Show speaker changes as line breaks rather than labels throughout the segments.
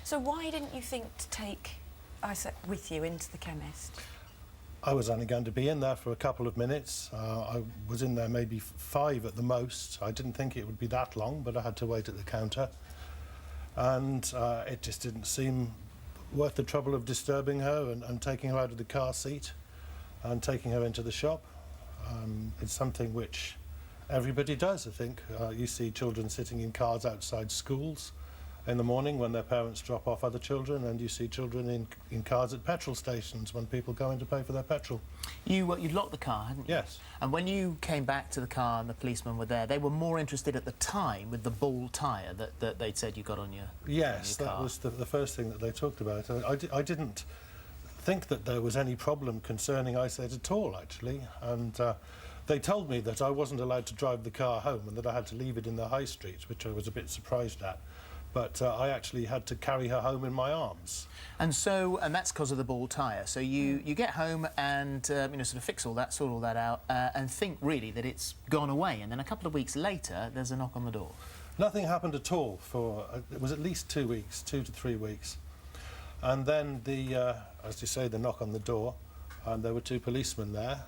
So why didn't you think to take Isaac with you into the chemist?
I was only going to be in there for a couple of minutes. I was in there maybe 5 at the most. I didn't think it would be that long, but I had to wait at the counter. And it just didn't seem worth the trouble of disturbing her and taking her out of the car seat and taking her into the shop. It's something which everybody does, I think. You see children sitting in cars outside schools in the morning when their parents drop off other children, and you see children in cars at petrol stations when people go in to pay for their petrol.
You locked the car, hadn't you?
Yes.
And when you came back to the car and the policemen were there, they were more interested at the time with the ball tyre that they'd said you got on your
Yes,
on your car.
that was the first thing that they talked about. I didn't think that there was any problem concerning eyesight at all, actually, and they told me that I wasn't allowed to drive the car home and that I had to leave it in the high street, which I was a bit surprised at. But I actually had to carry her home in my arms.
And that's because of the ball tyre. So you get home and you know, sort of fix all that, sort all that out, and think really that it's gone away. And then a couple of weeks later, there's a knock on the door.
Nothing happened at all for it was at least 2 weeks, 2 to 3 weeks, and then as you say, the knock on the door, and there were 2 policemen there.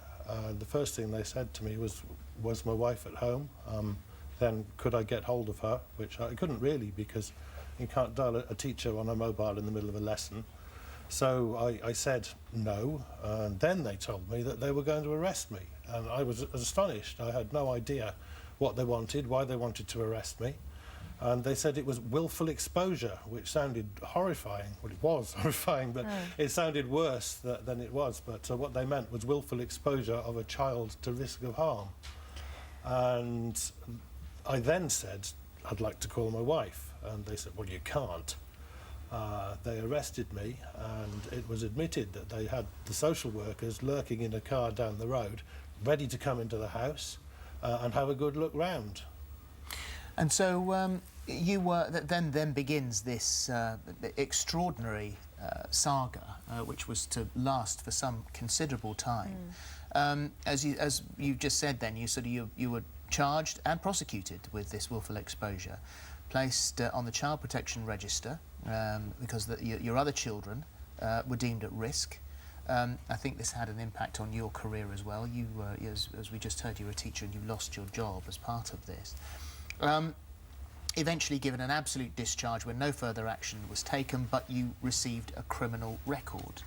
The first thing they said to me was my wife at home? Then could I get hold of her, which I couldn't really, because you can't dial a teacher on a mobile in the middle of a lesson. So I said no, and then they told me that they were going to arrest me, and I was astonished. I had no idea what they wanted, why they wanted to arrest me, and they said it was willful exposure, which sounded horrifying. Well, it was horrifying, but it sounded worse than it was. But what they meant was willful exposure of a child to risk of harm. And I then said, I'd like to call my wife, and they said, well, you can't. They arrested me, and it was admitted that they had the social workers lurking in a car down the road, ready to come into the house and have a good look round.
And so you were, then begins this extraordinary saga, which was to last for some considerable time. As you just said, then you were charged and prosecuted with this willful exposure, placed on the child protection register because your other children were deemed at risk. I think this had an impact on your career as well. You, as we just heard, you were a teacher and you lost your job as part of this. Eventually given an absolute discharge when no further action was taken, but you received a criminal record.